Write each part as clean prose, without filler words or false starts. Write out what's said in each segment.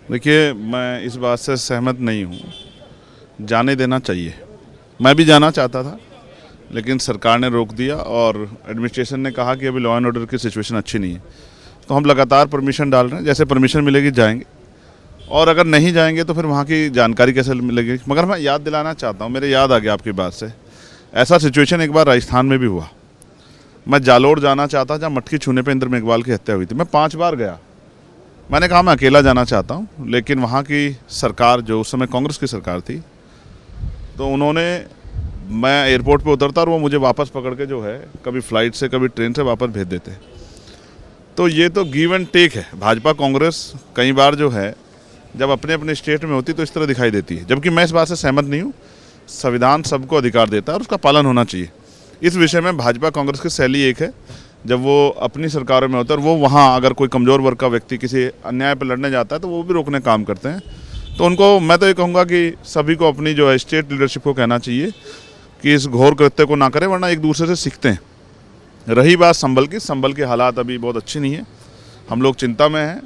देखिए, मैं इस बात से सहमत नहीं हूँ। जाने देना चाहिए। मैं भी जाना चाहता था, लेकिन सरकार ने रोक दिया और एडमिनिस्ट्रेशन ने कहा कि अभी लॉ एंड ऑर्डर की सिचुएशन अच्छी नहीं है। तो हम लगातार परमिशन डाल रहे हैं, जैसे परमिशन मिलेगी जाएंगे, और अगर नहीं जाएंगे तो फिर वहाँ की जानकारी कैसे मिलेगी। मगर मैं याद दिलाना चाहता हूँ, मेरे याद आ गया आपकी बात से, ऐसा सिचुएशन एक बार राजस्थान में भी हुआ। मैं जालोर जाना चाहता, जहाँ मटकी छूने पर इंद्र मेघवाल की हत्या हुई थी। मैं 5 बार गया। मैंने कहा मैं अकेला जाना चाहता हूँ, लेकिन वहाँ की सरकार, जो उस समय कांग्रेस की सरकार थी, तो उन्होंने, मैं एयरपोर्ट पे उतरता और वो मुझे वापस पकड़ के जो है कभी फ्लाइट से कभी ट्रेन से वापस भेज देते। तो ये तो गिव एंड टेक है। भाजपा कांग्रेस कई बार जो है जब अपने अपने स्टेट में होती तो इस तरह दिखाई देती है, जबकि मैं इस बात से सहमत नहीं हूँ। संविधान सबको अधिकार देता है और उसका पालन होना चाहिए। इस विषय में भाजपा कांग्रेस की शैली एक है, जब वो अपनी सरकारों में होता है और वो वहाँ अगर कोई कमज़ोर वर्ग का व्यक्ति किसी अन्याय पर लड़ने जाता है तो वो भी रोकने का काम करते हैं। तो उनको, मैं तो ये कहूँगा कि सभी को अपनी जो है स्टेट लीडरशिप को कहना चाहिए कि इस घोर कृत्य को ना करें, वरना एक दूसरे से सीखते हैं। रही बात संभल की, संभल की हालात अभी बहुत अच्छी नहीं है। हम लोग चिंता में हैं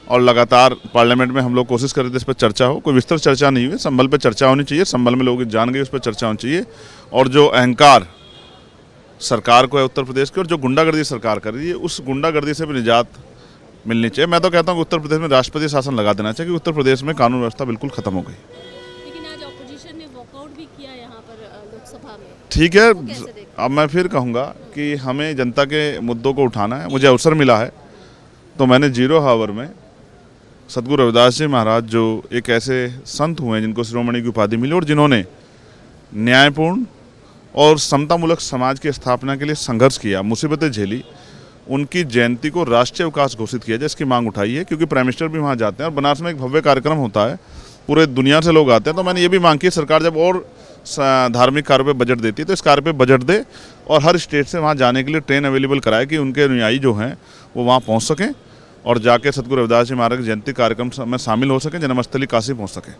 और लगातार पार्लियामेंट में हम लोग कोशिश कर रहे थे इस पर चर्चा हो। कोई विस्तृत चर्चा नहीं हुई। संभल पर चर्चा होनी चाहिए, संभल में लोग जान गए, उस पर चर्चा होनी चाहिए। और जो अहंकार सरकार को है उत्तर प्रदेश की, और जो गुंडागर्दी सरकार कर रही है, उस गुंडागर्दी से भी निजात मिलनी चाहिए। मैं तो कहता हूँ कि उत्तर प्रदेश में राष्ट्रपति शासन लगा देना चाहिए, क्योंकि उत्तर प्रदेश में कानून व्यवस्था बिल्कुल खत्म हो गई। लेकिन आज ऑपोजिशन ने वॉकआउट भी किया यहाँ पर लोकसभा में। ठीक है, अब मैं फिर कहूँगा कि हमें जनता के मुद्दों को उठाना है। मुझे अवसर मिला है तो मैंने 0 हावर में सदगुरु रविदास जी महाराज, जो एक ऐसे संत हुए हैं जिनको शिरोमणि की उपाधि मिली और जिन्होंने न्यायपूर्ण और समतामूलक समाज की स्थापना के लिए संघर्ष किया, मुसीबतें झेली, उनकी जयंती को राष्ट्रीय अवकाश घोषित किया जाए, इसकी मांग उठाई है। क्योंकि प्राइम मिनिस्टर भी वहाँ जाते हैं और बनारस में एक भव्य कार्यक्रम होता है, पूरे दुनिया से लोग आते हैं। तो मैंने ये भी मांग की, सरकार जब और धार्मिक कार्यों पे बजट देती है तो इस कार्य पे बजट दे और हर स्टेट से वहाँ जाने के लिए ट्रेन अवेलेबल कराए कि उनके अनुयायी जो हैं वो वहाँ पहुँच सकें और जाके सदगुरु रविदास जी महाराज की जयंती कार्यक्रम में शामिल हो सकें, जन्मस्थली काशी पहुँच सकें।